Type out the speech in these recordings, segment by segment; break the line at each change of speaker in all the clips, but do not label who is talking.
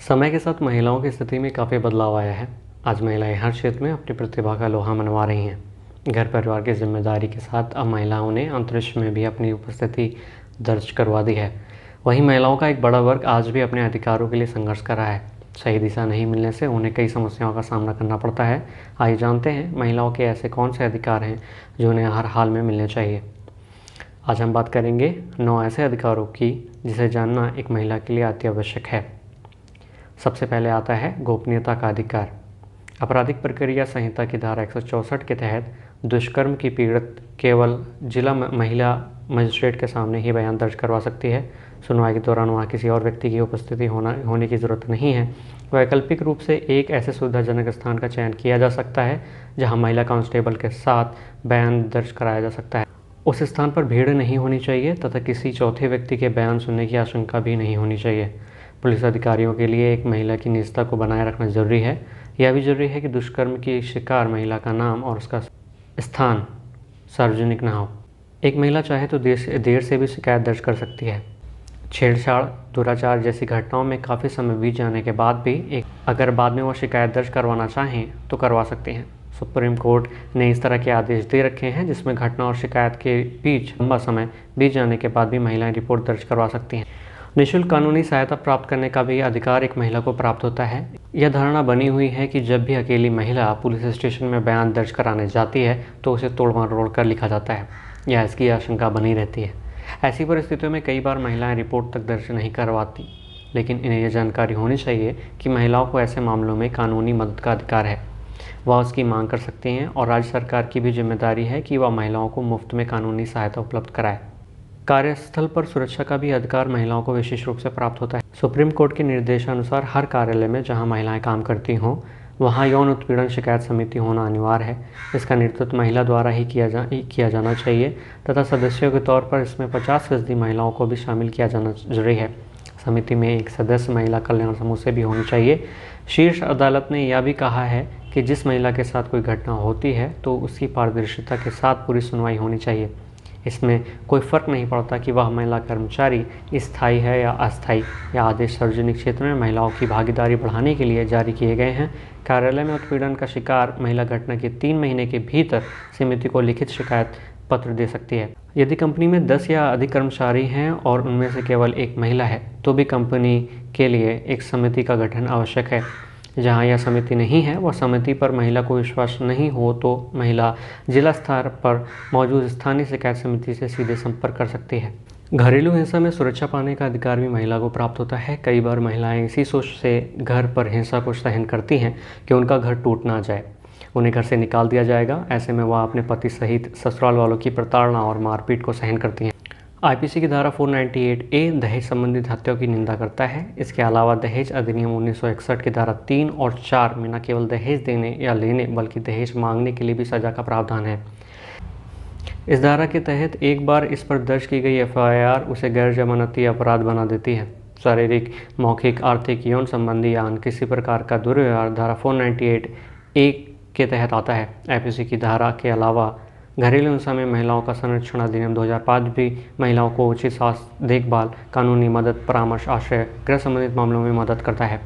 समय के साथ महिलाओं की स्थिति में काफ़ी बदलाव आया है। आज महिलाएं हर क्षेत्र में अपनी प्रतिभा का लोहा मनवा रही हैं। घर परिवार की जिम्मेदारी के साथ अब महिलाओं ने अंतरिक्ष में भी अपनी उपस्थिति दर्ज करवा दी है। वहीं महिलाओं का एक बड़ा वर्ग आज भी अपने अधिकारों के लिए संघर्ष कर रहा है। सही दिशा नहीं मिलने से उन्हें कई समस्याओं का सामना करना पड़ता है। आइए जानते हैं महिलाओं के ऐसे कौन से अधिकार हैं जो उन्हें हर हाल में मिलने चाहिए। आज हम बात करेंगे 9 ऐसे अधिकारों की जिसे जानना एक महिला के लिए अति आवश्यक है। सबसे पहले आता है गोपनीयता का अधिकार। आपराधिक प्रक्रिया संहिता की धारा 164 के तहत दुष्कर्म की पीड़ित केवल जिला महिला मजिस्ट्रेट के सामने ही बयान दर्ज करवा सकती है। सुनवाई के दौरान वहाँ किसी और व्यक्ति की उपस्थिति होने की ज़रूरत नहीं है। वैकल्पिक रूप से एक ऐसे सुविधाजनक स्थान का चयन किया जा सकता है जहाँ महिला कांस्टेबल के साथ बयान दर्ज कराया जा सकता है। उस स्थान पर भीड़ नहीं होनी चाहिए तथा किसी चौथे व्यक्ति के बयान सुनने की आशंका भी नहीं होनी चाहिए। पुलिस अधिकारियों के लिए एक महिला की निजता को बनाए रखना जरूरी है। यह भी जरूरी है कि दुष्कर्म की शिकार महिला का नाम और उसका स्थान सार्वजनिक न हो। एक महिला चाहे तो देर से भी शिकायत दर्ज कर सकती है। छेड़छाड़, दुराचार जैसी घटनाओं में काफ़ी समय बीत जाने के बाद भी अगर बाद में वो शिकायत दर्ज करवाना चाहें तो करवा सकते हैं। सुप्रीम कोर्ट ने इस तरह के आदेश दे रखे हैं जिसमें घटना और शिकायत के बीच लंबा समय बीत जाने के बाद भी महिलाएं रिपोर्ट दर्ज करवा सकती हैं। निःशुल्क कानूनी सहायता प्राप्त करने का भी अधिकार एक महिला को प्राप्त होता है। यह धारणा बनी हुई है कि जब भी अकेली महिला पुलिस स्टेशन में बयान दर्ज कराने जाती है तो उसे तोड़ मरोड़ कर लिखा जाता है या इसकी आशंका बनी रहती है। ऐसी परिस्थितियों में कई बार महिलाएं रिपोर्ट तक दर्ज नहीं करवाती, लेकिन इन्हें यह जानकारी होनी चाहिए कि महिलाओं को ऐसे मामलों में कानूनी मदद का अधिकार है। वह उसकी मांग कर सकती हैं और राज्य सरकार की भी जिम्मेदारी है कि वह महिलाओं को मुफ्त में कानूनी सहायता उपलब्ध कराए। कार्यस्थल पर सुरक्षा का भी अधिकार महिलाओं को विशेष रूप से प्राप्त होता है। सुप्रीम कोर्ट के निर्देशानुसार हर कार्यालय में जहां महिलाएं काम करती हों वहां यौन उत्पीड़न शिकायत समिति होना अनिवार्य है। इसका नेतृत्व महिला द्वारा ही किया जाना चाहिए तथा सदस्यों के तौर पर इसमें 50% महिलाओं को भी शामिल किया जाना जरूरी है। समिति में एक सदस्य महिला कल्याण समूह से भी होनी चाहिए। शीर्ष अदालत ने यह भी कहा है कि जिस महिला के साथ कोई घटना होती है तो उसकी पारदर्शिता के साथ पूरी सुनवाई होनी चाहिए। इसमें कोई फ़र्क नहीं पड़ता कि वह महिला कर्मचारी स्थायी है या अस्थायी। यह आदेश सार्वजनिक क्षेत्र में महिलाओं की भागीदारी बढ़ाने के लिए जारी किए गए हैं। कार्यालय में उत्पीड़न का शिकार महिला घटना के 3 महीने के भीतर समिति को लिखित शिकायत पत्र दे सकती है। यदि कंपनी में 10 या अधिक कर्मचारी हैं और उनमें से केवल एक महिला है तो भी कंपनी के लिए एक समिति का गठन आवश्यक है। जहां यह समिति नहीं है वह समिति पर महिला को विश्वास नहीं हो तो महिला जिला स्तर पर मौजूद स्थानीय शिकायत समिति से सीधे संपर्क कर सकती है। घरेलू हिंसा में सुरक्षा पाने का अधिकार भी महिला को प्राप्त होता है। कई बार महिलाएं इसी सोच से घर पर हिंसा को सहन करती हैं कि उनका घर टूट ना जाए, उन्हें घर से निकाल दिया जाएगा। ऐसे में वह अपने पति सहित ससुराल वालों की प्रताड़ना और मारपीट को सहन करती हैं। आईपीसी की धारा 498A दहेज संबंधित हत्याओं की निंदा करता है। इसके अलावा दहेज अधिनियम 1961 की धारा 3 और 4 में न केवल दहेज देने या लेने बल्कि दहेज मांगने के लिए भी सजा का प्रावधान है। इस धारा के तहत एक बार इस पर दर्ज की गई FIR उसे गैर जमानती अपराध बना देती है। शारीरिक, मौखिक, आर्थिक, यौन संबंधी या अन्य किसी प्रकार का दुर्व्यवहार धारा 498A के तहत आता है। आईपीसी की धारा के अलावा घरेलू हिंसा में महिलाओं का संरक्षण अधिनियम 2005 भी महिलाओं को उचित स्वास्थ्य देखभाल, कानूनी मदद, परामर्श, आश्रय, गृह संबंधित मामलों में मदद करता है।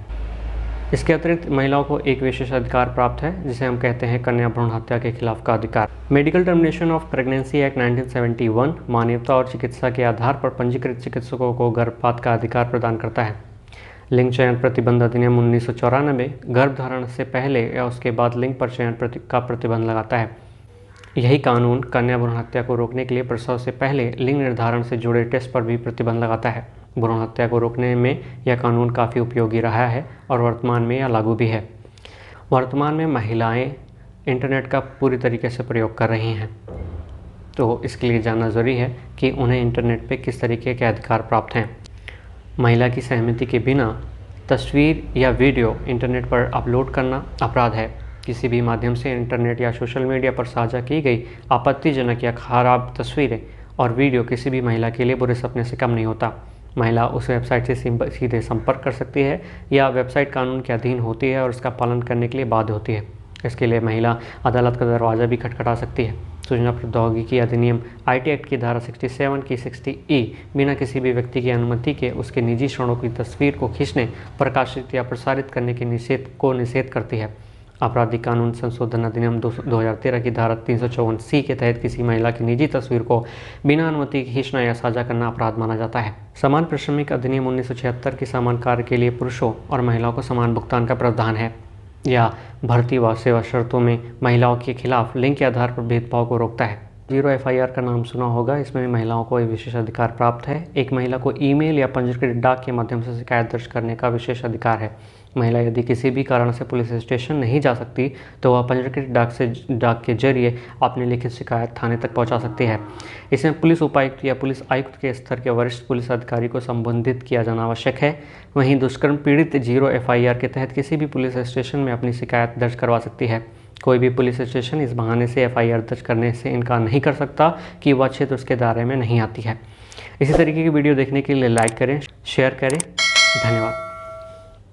इसके अतिरिक्त महिलाओं को एक विशेष अधिकार प्राप्त है जिसे हम कहते हैं कन्या भ्रूण हत्या के खिलाफ का अधिकार। Medical termination of pregnancy act 1971 मानवता और चिकित्सा के आधार पर पंजीकृत चिकित्सकों को गर्भपात का अधिकार प्रदान करता है। लिंग चयन प्रतिबंध अधिनियम 1994 गर्भधारण से पहले या उसके बाद लिंग पर चयन का प्रतिबंध लगाता है। यही कानून कन्या भ्रूण हत्या को रोकने के लिए प्रसव से पहले लिंग निर्धारण से जुड़े टेस्ट पर भी प्रतिबंध लगाता है। भ्रूण हत्या को रोकने में यह कानून काफ़ी उपयोगी रहा है और वर्तमान में यह लागू भी है। वर्तमान में महिलाएं इंटरनेट का पूरी तरीके से प्रयोग कर रही हैं, तो इसके लिए जानना ज़रूरी है कि उन्हें इंटरनेट पे किस तरीके के अधिकार प्राप्त हैं। महिला की सहमति के बिना तस्वीर या वीडियो इंटरनेट पर अपलोड करना अपराध है। किसी भी माध्यम से इंटरनेट या सोशल मीडिया पर साझा की गई आपत्तिजनक या खराब तस्वीरें और वीडियो किसी भी महिला के लिए बुरे सपने से कम नहीं होता। महिला उस वेबसाइट से सीधे संपर्क कर सकती है या वेबसाइट कानून के अधीन होती है और उसका पालन करने के लिए बाध्य होती है। इसके लिए महिला अदालत का दरवाज़ा भी खटखटा सकती है। सूचना प्रौद्योगिकी अधिनियम आईटी एक्ट की धारा 67 की 60E बिना किसी भी व्यक्ति की अनुमति के उसके निजी क्षणों की तस्वीर को खींचने, प्रकाशित या प्रसारित करने के निषेध करती है। आपराधिक कानून संशोधन अधिनियम 2013 की धारा 354C के तहत किसी महिला की निजी तस्वीर को बिना अनुमति के खींचना या साझा करना अपराध माना जाता है। समान पारिश्रमिक अधिनियम 1976 की समान कार्य के लिए पुरुषों और महिलाओं को समान भुगतान का प्रावधान है, या भर्ती व सेवा शर्तों में महिलाओं के खिलाफ लिंग के आधार पर भेदभाव को रोकता है। जीरो FIR का नाम सुना होगा। इसमें महिलाओं को एक विशेष अधिकार प्राप्त है। एक महिला को ईमेल या पंजीकृत डाक के माध्यम से शिकायत दर्ज करने का विशेष अधिकार है। महिला यदि किसी भी कारण से पुलिस स्टेशन नहीं जा सकती तो वह पंजीकृत डाक के जरिए अपनी लिखित शिकायत थाने तक पहुंचा सकती है। इसमें पुलिस उपायुक्त या पुलिस आयुक्त के स्तर के वरिष्ठ पुलिस अधिकारी को संबोधित किया जाना आवश्यक है। वहीं दुष्कर्म पीड़ित जीरो FIR के तहत किसी भी पुलिस स्टेशन में अपनी शिकायत दर्ज करवा सकती है। कोई भी पुलिस स्टेशन इस बहाने से FIR दर्ज करने से इनकार नहीं कर सकता कि वह क्षेत्र उसके दायरे में नहीं आती है। इसी तरीके की वीडियो देखने के लिए लाइक करें, शेयर करें। धन्यवाद।